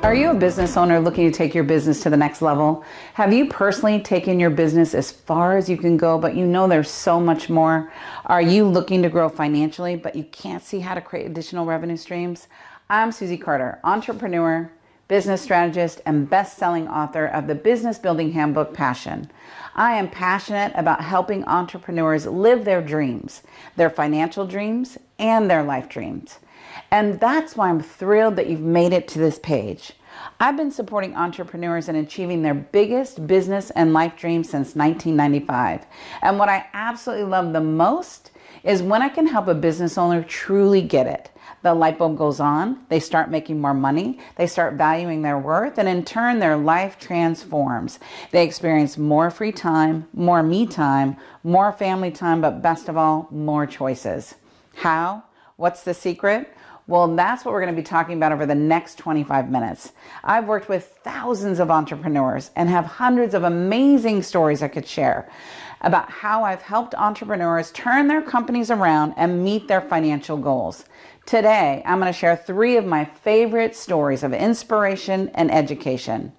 Are you a business owner looking to take your business to the next level? Have you personally taken your business as far as you can go, but you know there's so much more? Are you looking to grow financially, but you can't see how to create additional revenue streams? I'm Susie Carter, entrepreneur, business strategist, and best-selling author of the Business Building Handbook, Passion. I am passionate about helping entrepreneurs live their dreams, their financial dreams, and their life dreams. And that's why I'm thrilled that you've made it to this page. I've been supporting entrepreneurs in achieving their biggest business and life dreams since 1995. And what I absolutely love the most is when I can help a business owner truly get it. The light bulb goes on, they start making more money, they start valuing their worth, and in turn their life transforms. They experience more free time, more me time, more family time, but best of all, more choices. How? What's the secret? Well, that's what we're going to be talking about over the next 25 minutes. I've worked with thousands of entrepreneurs and have hundreds of amazing stories I could share about how I've helped entrepreneurs turn their companies around and meet their financial goals. Today, I'm going to share 3 of my favorite stories of inspiration and education.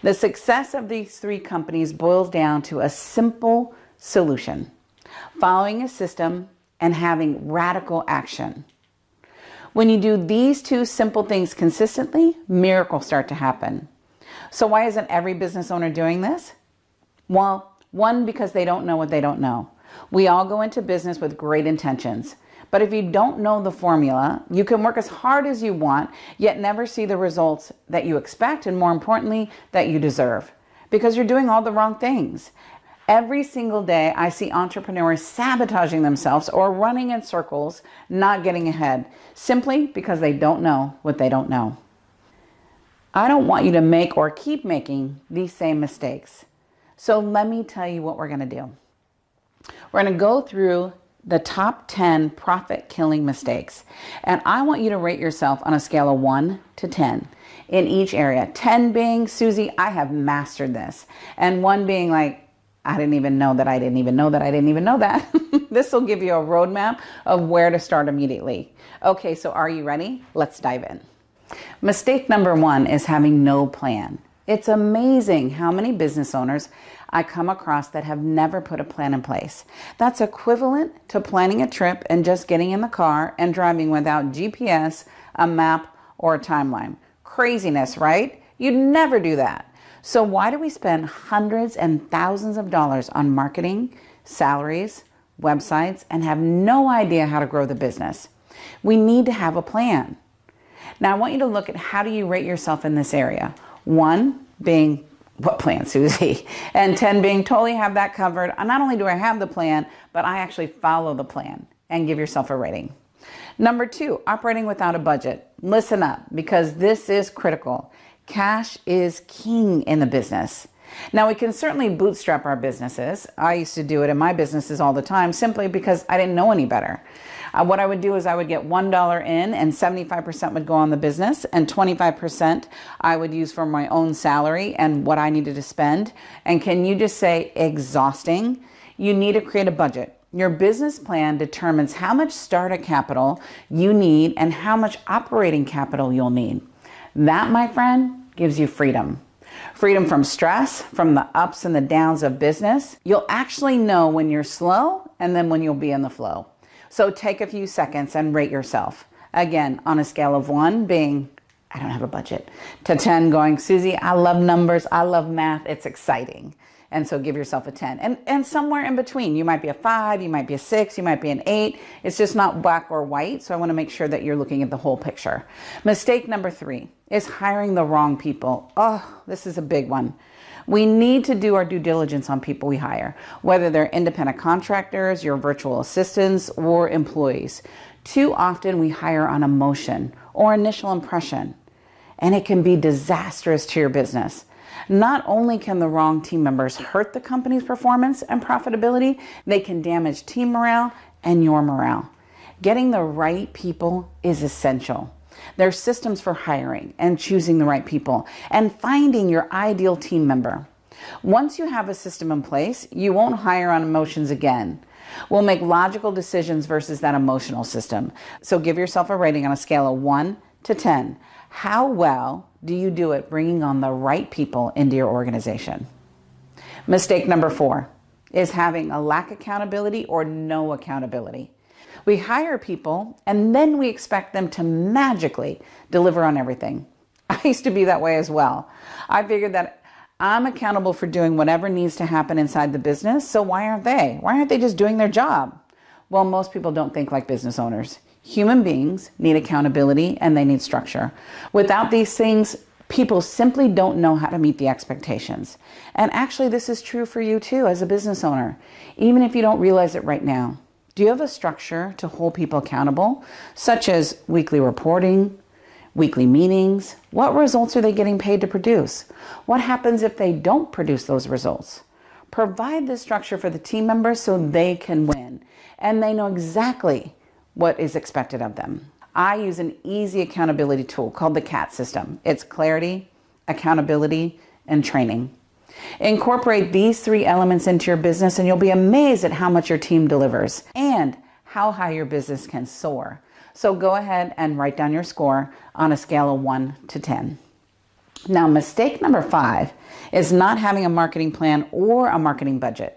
The success of these 3 companies boils down to a simple solution: following a system and having radical action. When you do these 2 simple things consistently, miracles start to happen. So why isn't every business owner doing this? Well, 1, because they don't know what they don't know. We all go into business with great intentions. But if you don't know the formula, you can work as hard as you want, yet never see the results that you expect, and more importantly, that you deserve, because you're doing all the wrong things. Every single day, I see entrepreneurs sabotaging themselves or running in circles, not getting ahead, simply because they don't know what they don't know. I don't want you to make or keep making these same mistakes. So let me tell you what we're going to do. We're going to go through the top 10 profit-killing mistakes. And I want you to rate yourself on a scale of 1 to 10 in each area. 10 being, Susie, I have mastered this. And 1 being like, I didn't even know that I didn't even know that I didn't even know that. This will give you a roadmap of where to start immediately. Okay, so are you ready? Let's dive in. Mistake number 1 is having no plan. It's amazing how many business owners I come across that have never put a plan in place. That's equivalent to planning a trip and just getting in the car and driving without GPS, a map, or a timeline. Craziness, right? You'd never do that. So why do we spend hundreds and thousands of dollars on marketing, salaries, websites, and have no idea how to grow the business? We need to have a plan. Now I want you to look at how do you rate yourself in this area. 1 being, what plan, Susie? And 10 being, totally have that covered. Not only do I have the plan, but I actually follow the plan, and give yourself a rating. Number 2, operating without a budget. Listen up, because this is critical. Cash is king in the business. Now, we can certainly bootstrap our businesses. I used to do it in my businesses all the time simply because I didn't know any better. What I would do is I would get $1 in, and 75% would go on the business, and 25% I would use for my own salary and what I needed to spend. And can you just say exhausting? You need to create a budget. Your business plan determines how much startup capital you need and how much operating capital you'll need. That, my friend, gives you freedom. Freedom from stress, from the ups and the downs of business. You'll actually know when you're slow and then when you'll be in the flow. So take a few seconds and rate yourself. Again, on a scale of 1 being, I don't have a budget, to 10 going, Susie, I love numbers, I love math, it's exciting. And so give yourself a 10. And somewhere in between, you might be a 5, you might be a 6, you might be an 8. It's just not black or white. So I want to make sure that you're looking at the whole picture. Mistake number 3 is hiring the wrong people. Oh, this is a big one. We need to do our due diligence on people we hire, whether they're independent contractors, your virtual assistants, or employees. Too often we hire on emotion or initial impression, and it can be disastrous to your business. Not only can the wrong team members hurt the company's performance and profitability, they can damage team morale and your morale. Getting the right people is essential. There's systems for hiring and choosing the right people and finding your ideal team member. Once you have a system in place, you won't hire on emotions again. We'll make logical decisions versus that emotional system. So give yourself a rating on a scale of 1 to 10, how well do you do at bringing on the right people into your organization? Mistake number 4 is having a lack of accountability or no accountability. We hire people and then we expect them to magically deliver on everything. I used to be that way as well. I figured that I'm accountable for doing whatever needs to happen inside the business, so why aren't they? Why aren't they just doing their job? Well, most people don't think like business owners. Human beings need accountability and they need structure. Without these things, people simply don't know how to meet the expectations. And actually, this is true for you too as a business owner, even if you don't realize it right now. Do you have a structure to hold people accountable, such as weekly reporting, weekly meetings? What results are they getting paid to produce? What happens if they don't produce those results? Provide this structure for the team members so they can win and they know exactly what is expected of them. I use an easy accountability tool called the CAT system. It's clarity, accountability, and training. Incorporate these 3 elements into your business and you'll be amazed at how much your team delivers and how high your business can soar. So go ahead and write down your score on a scale of 1 to 10. Now, mistake number 5 is not having a marketing plan or a marketing budget.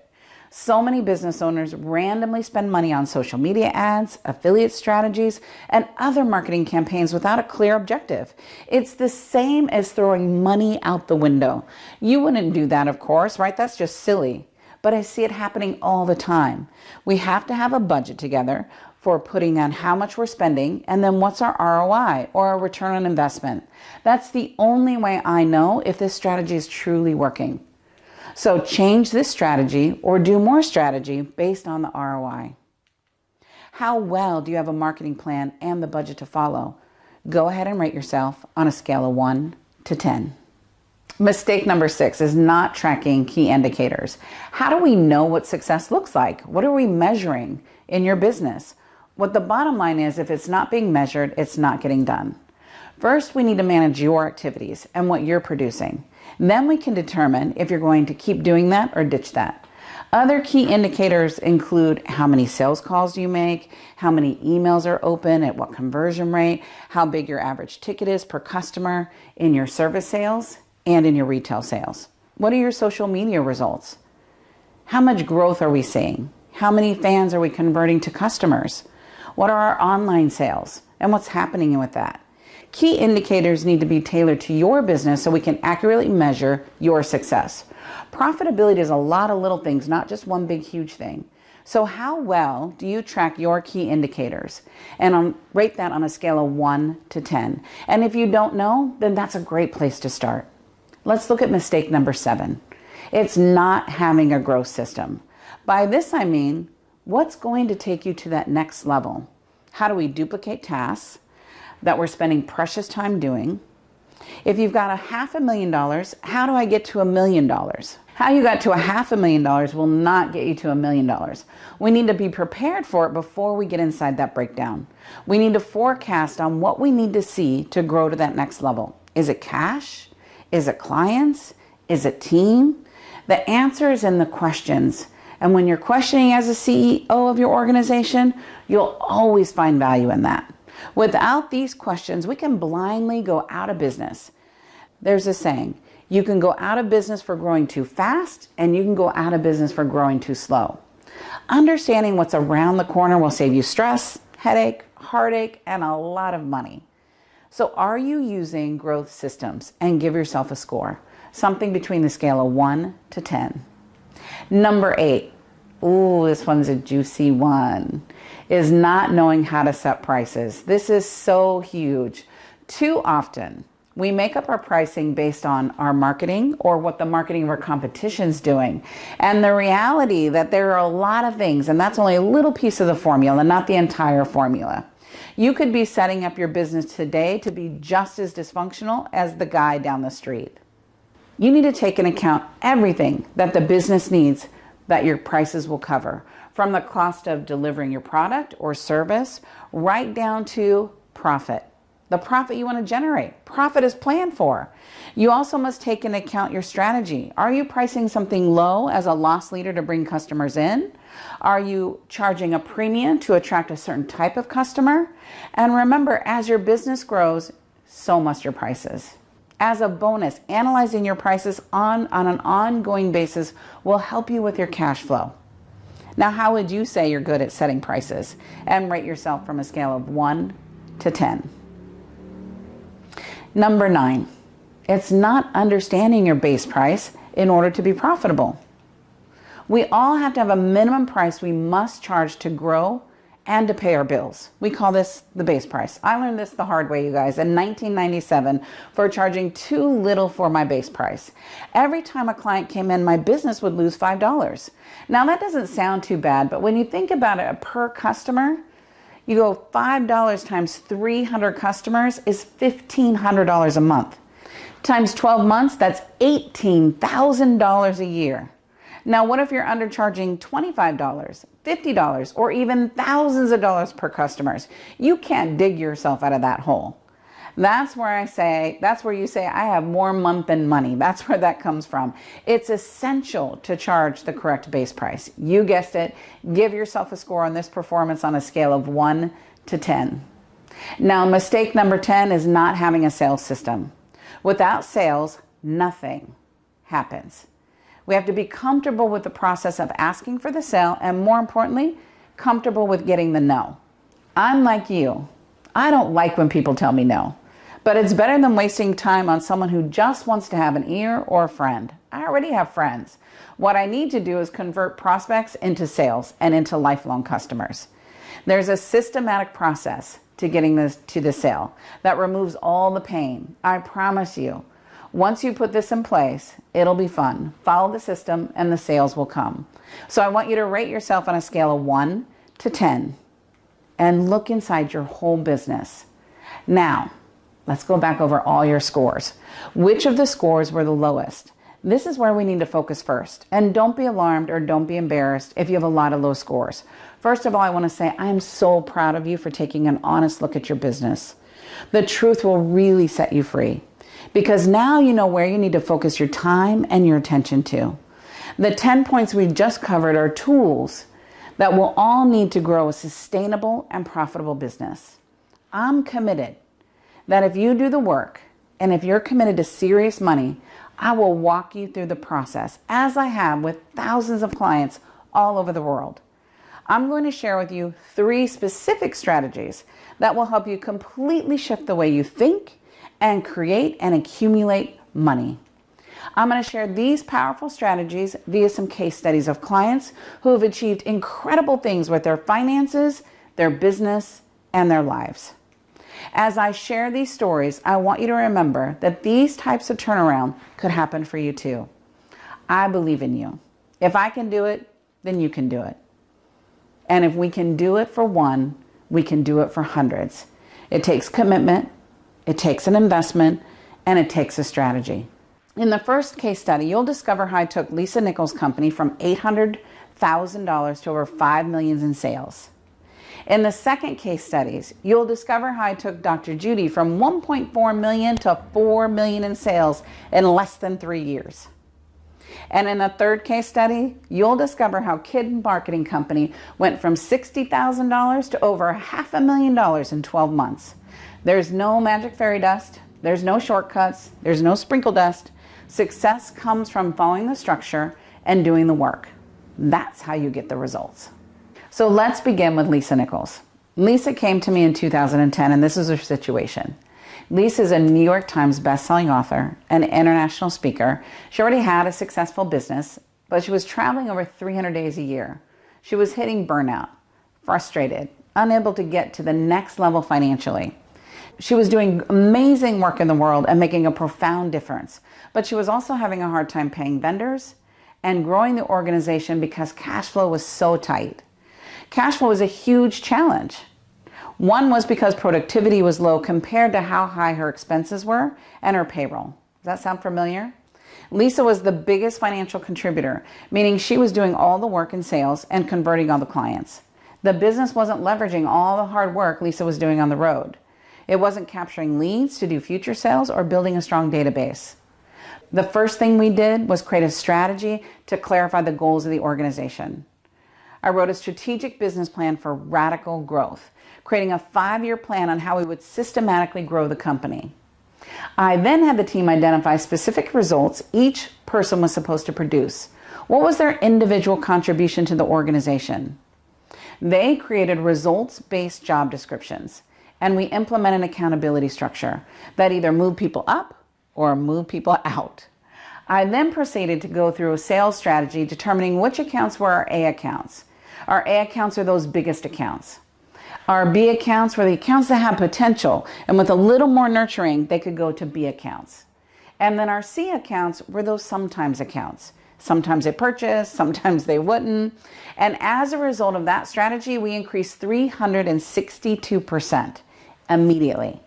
So many business owners randomly spend money on social media ads, affiliate strategies, and other marketing campaigns without a clear objective. It's the same as throwing money out the window. You wouldn't do that, of course, right? That's just silly. But I see it happening all the time. We have to have a budget together for putting on how much we're spending and then what's our ROI or our return on investment. That's the only way I know if this strategy is truly working. So change this strategy or do more strategy based on the ROI. How well do you have a marketing plan and the budget to follow? Go ahead and rate yourself on a scale of 1 to 10. Mistake number 6 is not tracking key indicators. How do we know what success looks like? What are we measuring in your business? What the bottom line is, if it's not being measured, it's not getting done. First, we need to manage your activities and what you're producing. Then we can determine if you're going to keep doing that or ditch that. Other key indicators include how many sales calls you make, how many emails are open, at what conversion rate, how big your average ticket is per customer in your service sales and in your retail sales. What are your social media results? How much growth are we seeing? How many fans are we converting to customers? What are our online sales and what's happening with that? Key indicators need to be tailored to your business so we can accurately measure your success. Profitability is a lot of little things, not just one big, huge thing. So how well do you track your key indicators? And rate that on a scale of 1 to 10. And if you don't know, then that's a great place to start. Let's look at mistake number 7. It's not having a growth system. By this, I mean, what's going to take you to that next level? How do we duplicate tasks that we're spending precious time doing? If you've got $500,000, how do I get to $1 million? How you got to $500,000 will not get you to $1 million. We need to be prepared for it before we get inside that breakdown. We need to forecast on what we need to see to grow to that next level. Is it cash? Is it clients? Is it team? The answer is in the questions. And when you're questioning as a CEO of your organization, you'll always find value in that. Without these questions, we can blindly go out of business. There's a saying, you can go out of business for growing too fast, and you can go out of business for growing too slow. Understanding what's around the corner will save you stress, headache, heartache, and a lot of money. So are you using growth systems? And give yourself a score, something between the scale of 1 to 10. Number 8, ooh, this one's a juicy one, is not knowing how to set prices. This is so huge. Too often, we make up our pricing based on our marketing or what the marketing of our competition's doing. And the reality that there are a lot of things, and that's only a little piece of the formula, not the entire formula. You could be setting up your business today to be just as dysfunctional as the guy down the street. You need to take into account everything that the business needs that your prices will cover, from the cost of delivering your product or service right down to profit. the profit you want to generate. Profit is planned for. You also must take into account your strategy. Are you pricing something low as a loss leader to bring customers in? Are you charging a premium to attract a certain type of customer? And remember, as your business grows, so must your prices. As a bonus, analyzing your prices on an ongoing basis will help you with your cash flow. Now, how would you say you're good at setting prices? And rate yourself from a scale of 1 to 10. Number 9, it's not understanding your base price in order to be profitable. We all have to have a minimum price we must charge to grow and to pay our bills. We call this the base price. I learned this the hard way, you guys, in 1997 for charging too little for my base price. Every time a client came in, my business would lose $5. Now that doesn't sound too bad, but when you think about it per customer, you go $5 times 300 customers is $1,500 a month. Times 12 months, that's $18,000 a year. Now, what if you're undercharging $25, $50, or even thousands of dollars per customers? You can't dig yourself out of that hole. That's where you say, I have more month than money. That's where that comes from. It's essential to charge the correct base price. You guessed it. Give yourself a score on this performance on a scale of 1 to 10. Now, mistake number 10 is not having a sales system. Without sales, nothing happens. We have to be comfortable with the process of asking for the sale and, more importantly, comfortable with getting the no. I'm like you. I don't like when people tell me no, but it's better than wasting time on someone who just wants to have an ear or a friend. I already have friends. What I need to do is convert prospects into sales and into lifelong customers. There's a systematic process to getting this to the sale that removes all the pain. I promise you. Once you put this in place, it'll be fun. Follow the system and the sales will come. So I want you to rate yourself on a scale of 1 to 10 and look inside your whole business. Now, let's go back over all your scores. Which of the scores were the lowest? This is where we need to focus first. And don't be alarmed or don't be embarrassed if you have a lot of low scores. First of all, I want to say I am so proud of you for taking an honest look at your business. The truth will really set you free, because now you know where you need to focus your time and your attention to. The 10 points we just covered are tools that we'll all need to grow a sustainable and profitable business. I'm committed that if you do the work and if you're committed to serious money, I will walk you through the process, as I have with thousands of clients all over the world. I'm going to share with you 3 specific strategies that will help you completely shift the way you think and create and accumulate money. I'm going to share these powerful strategies via some case studies of clients who have achieved incredible things with their finances, their business, and their lives. As I share these stories, I want you to remember that these types of turnaround could happen for you too. I believe in you. If I can do it, then you can do it. And if we can do it for one, we can do it for hundreds. It takes commitment, it takes an investment, and it takes a strategy. In the first case study, you'll discover how I took Lisa Nichols' company from $800,000 to over $5 million in sales. In the second case studies, you'll discover how I took Dr. Judy from $1.4 million to $4 million in sales in less than 3 years. And in the third case study, you'll discover how Kid Marketing Company went from $60,000 to over $500,000 in 12 months. There's no magic fairy dust. There's no shortcuts. There's no sprinkle dust. Success comes from following the structure and doing the work. That's how you get the results. So let's begin with Lisa Nichols. Lisa came to me in 2010, and this is her situation. Lisa is a New York Times bestselling author, an international speaker. She already had a successful business, but she was traveling over 300 days a year. She was hitting burnout, frustrated, unable to get to the next level financially. She was doing amazing work in the world and making a profound difference, but she was also having a hard time paying vendors and growing the organization because cash flow was so tight. Cash flow was a huge challenge. One was because productivity was low compared to how high her expenses were and her payroll. Does that sound familiar? Lisa was the biggest financial contributor, meaning she was doing all the work in sales and converting all the clients. The business wasn't leveraging all the hard work Lisa was doing on the road. It wasn't capturing leads to do future sales or building a strong database. The first thing we did was create a strategy to clarify the goals of the organization. I wrote a strategic business plan for radical growth, creating a 5-year plan on how we would systematically grow the company. I then had the team identify specific results each person was supposed to produce. What was their individual contribution to the organization? They created results-based job descriptions, and we implemented an accountability structure that either moved people up or moved people out. I then proceeded to go through a sales strategy determining which accounts were our A accounts. Our A accounts are those biggest accounts. Our B accounts were the accounts that have potential, and with a little more nurturing, they could go to B accounts. And then our C accounts were those sometimes accounts. Sometimes they purchased, sometimes they wouldn't. And as a result of that strategy, we increased 362% immediately.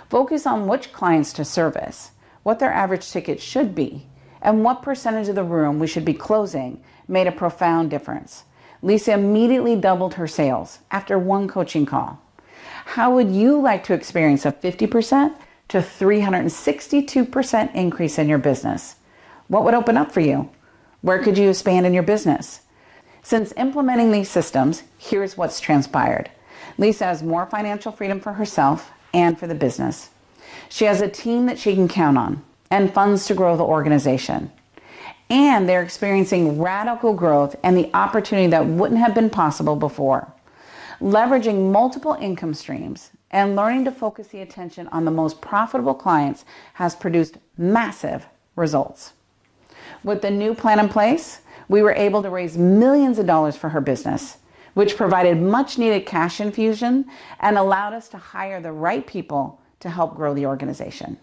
Focus on which clients to service, what their average ticket should be, and what percentage of the room we should be closing made a profound difference. Lisa immediately doubled her sales after one coaching call. How would you like to experience a 50% to 362% increase in your business? What would open up for you? Where could you expand in your business? Since implementing these systems, here's what's transpired. Lisa has more financial freedom for herself and for the business. She has a team that she can count on and funds to grow the organization. And they're experiencing radical growth and the opportunity that wouldn't have been possible before. Leveraging multiple income streams and learning to focus the attention on the most profitable clients has produced massive results. With the new plan in place, we were able to raise millions of dollars for her business, which provided much needed cash infusion and allowed us to hire the right people to help grow the organization.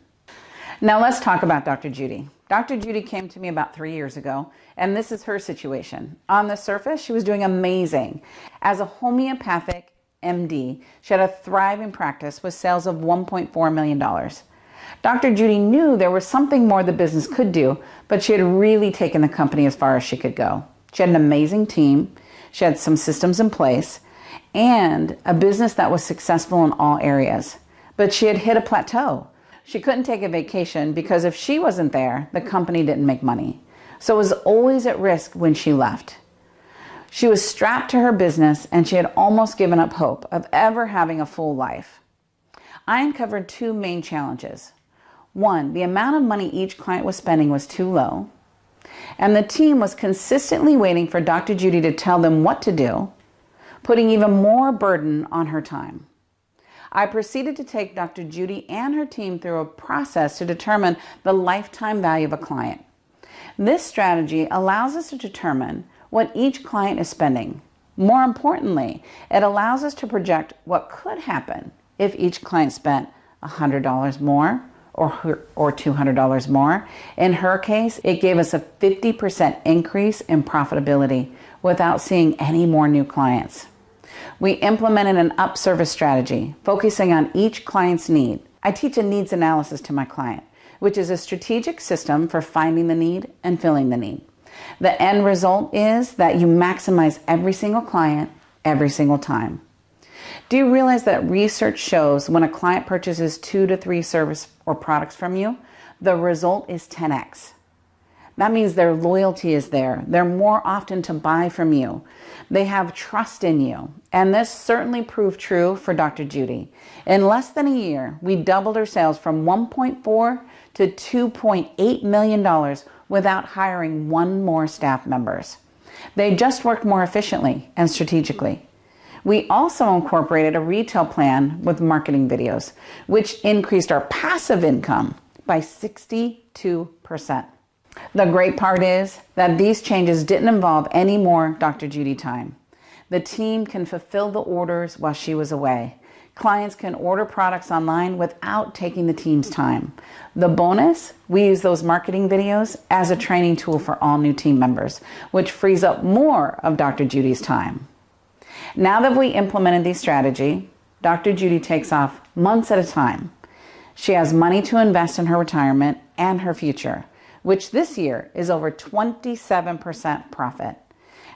Now let's talk about Dr. Judy. Dr. Judy came to me about 3 years ago, and this is her situation. On the surface, she was doing amazing. As a homeopathic MD, she had a thriving practice with sales of $1.4 million. Dr. Judy knew there was something more the business could do, but she had really taken the company as far as she could go. She had an amazing team, she had some systems in place, and a business that was successful in all areas. But she had hit a plateau. She couldn't take a vacation because if she wasn't there, the company didn't make money. So it was always at risk when she left. She was strapped to her business and she had almost given up hope of ever having a full life. I uncovered 2 main challenges. 1, the amount of money each client was spending was too low, and the team was consistently waiting for Dr. Judy to tell them what to do, putting even more burden on her time. I proceeded to take Dr. Judy and her team through a process to determine the lifetime value of a client. This strategy allows us to determine what each client is spending. More importantly, it allows us to project what could happen if each client spent $100 more or $200 more. In her case, it gave us a 50% increase in profitability without seeing any more new clients. We implemented an up-service strategy, focusing on each client's need. I teach a needs analysis to my client, which is a strategic system for finding the need and filling the need. The end result is that you maximize every single client, every single time. Do you realize that research shows when a client purchases 2 to 3 services or products from you, the result is 10x? That means their loyalty is there. They're more often to buy from you. They have trust in you. And this certainly proved true for Dr. Judy. In less than a year, we doubled her sales from $1.4 to $2.8 million without hiring one more staff members. They just worked more efficiently and strategically. We also incorporated a retail plan with marketing videos, which increased our passive income by 62%. The great part is that these changes didn't involve any more Dr. Judy time. The team can fulfill the orders while she was away. Clients can order products online without taking the team's time. The bonus, we use those marketing videos as a training tool for all new team members, which frees up more of Dr. Judy's time. Now that we implemented this strategy, Dr. Judy takes off months at a time. She has money to invest in her retirement and her future, which this year is over 27% profit.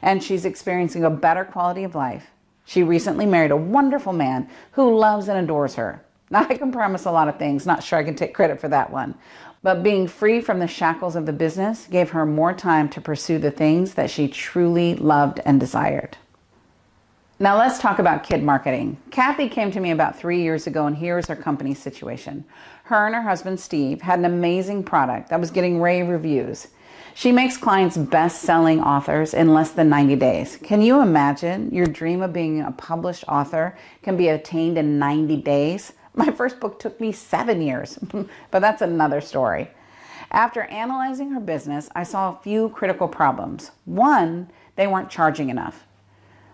And she's experiencing a better quality of life. She recently married a wonderful man who loves and adores her. Now, I can promise a lot of things, not sure I can take credit for that one. But being free from the shackles of the business gave her more time to pursue the things that she truly loved and desired. Now let's talk about kid marketing. Kathy came to me about 3 years ago, and here's her company's situation. Her and her husband, Steve, had an amazing product that was getting rave reviews. She makes clients best-selling authors in less than 90 days. Can you imagine your dream of being a published author can be attained in 90 days? My first book took me 7 years, but that's another story. After analyzing her business, I saw a few critical problems. One, they weren't charging enough.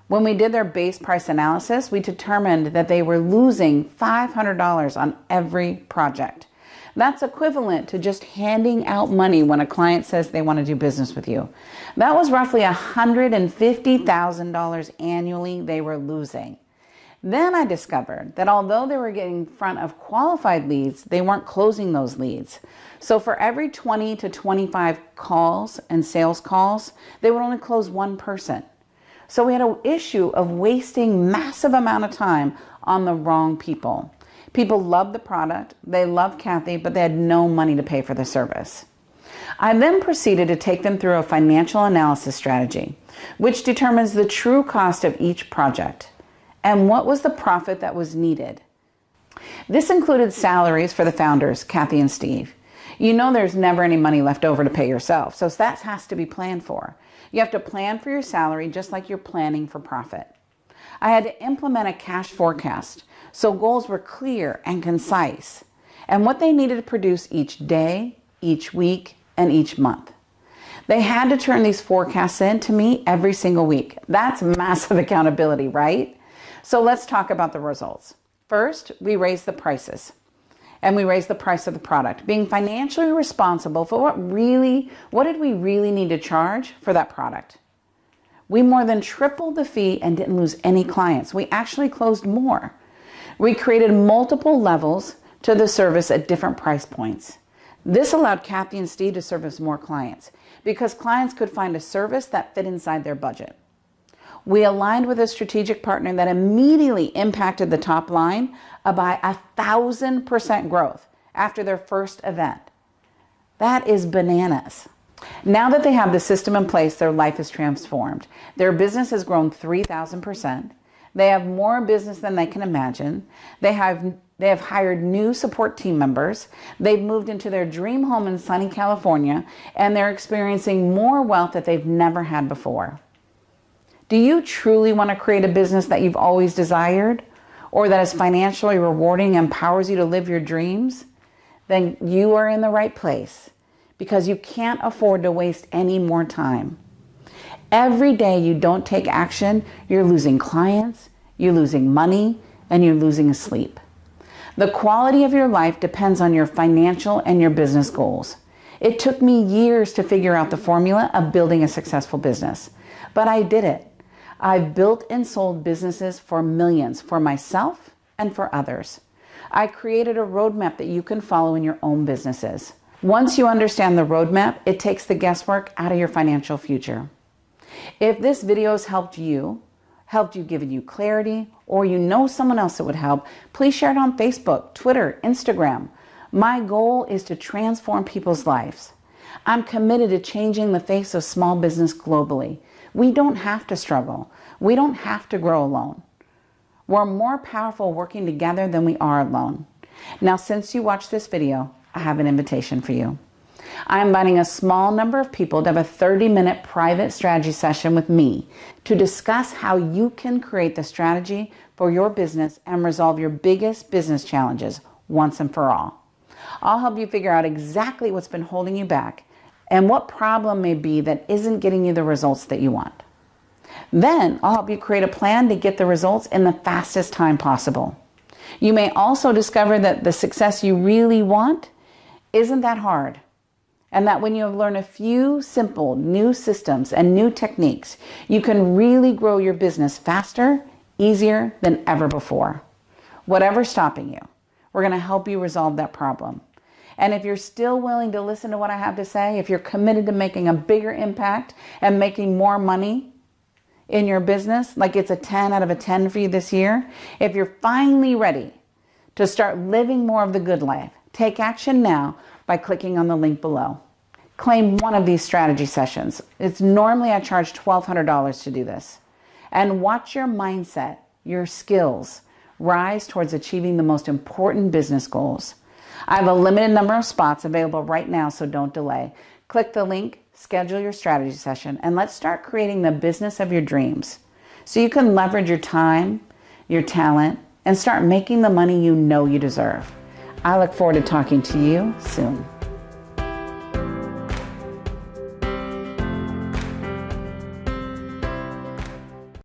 When we did their base price analysis, we determined that they were losing $500 on every project. That's equivalent to just handing out money when a client says they want to do business with you. That was roughly $150,000 annually they were losing. Then I discovered that although they were getting in front of qualified leads, they weren't closing those leads. So for every 20 to 25 calls and sales calls, they would only close one person. So we had an issue of wasting massive amount of time on the wrong people. People loved the product, they loved Kathy, but they had no money to pay for the service. I then proceeded to take them through a financial analysis strategy, which determines the true cost of each project and what was the profit that was needed. This included salaries for the founders, Kathy and Steve. You know there's never any money left over to pay yourself, so that has to be planned for. You have to plan for your salary just like you're planning for profit. I had to implement a cash forecast, so goals were clear and concise, and what they needed to produce each day, each week, and each month. They had to turn these forecasts in to me every single week. That's massive accountability, right? So let's talk about the results. First, we raised the prices, and we raised the price of the product, being financially responsible for what did we really need to charge for that product. We more than tripled the fee and didn't lose any clients. We actually closed more. We created multiple levels to the service at different price points. This allowed Kathy and Steve to service more clients because clients could find a service that fit inside their budget. We aligned with a strategic partner that immediately impacted the top line by 1,000% growth after their first event. That is bananas. Now that they have the system in place, their life is transformed. Their business has grown 3,000%. They have more business than they can imagine. They have hired new support team members. They've moved into their dream home in sunny California, and they're experiencing more wealth that they've never had before. Do you truly want to create a business that you've always desired, or that is financially rewarding and empowers you to live your dreams? Then you are in the right place, because you can't afford to waste any more time. Every day you don't take action, you're losing clients, you're losing money, and you're losing sleep. The quality of your life depends on your financial and your business goals. It took me years to figure out the formula of building a successful business, but I did it. I've built and sold businesses for millions, for myself and for others. I created a roadmap that you can follow in your own businesses. Once you understand the roadmap, it takes the guesswork out of your financial future. If this video has helped you, given you clarity, or you know someone else that would help, please share it on Facebook, Twitter, Instagram. My goal is to transform people's lives. I'm committed to changing the face of small business globally. We don't have to struggle. We don't have to grow alone. We're more powerful working together than we are alone. Now, since you watched this video, I have an invitation for you. I'm inviting a small number of people to have a 30-minute private strategy session with me to discuss how you can create the strategy for your business and resolve your biggest business challenges once and for all. I'll help you figure out exactly what's been holding you back and what problem may be that isn't getting you the results that you want. Then I'll help you create a plan to get the results in the fastest time possible. You may also discover that the success you really want isn't that hard, and that when you have learned a few simple new systems and new techniques, you can really grow your business faster, easier than ever before. Whatever's stopping you, we're going to help you resolve that problem. And if you're still willing to listen to what I have to say, if you're committed to making a bigger impact and making more money in your business, like it's a 10 out of a 10 for you this year, if you're finally ready to start living more of the good life. Take action now by clicking on the link below. Claim one of these strategy sessions. It's normally I charge $1,200 to do this. And watch your mindset, your skills, rise towards achieving the most important business goals. I have a limited number of spots available right now, so don't delay. Click the link, schedule your strategy session, and let's start creating the business of your dreams so you can leverage your time, your talent, and start making the money you know you deserve. I look forward to talking to you soon.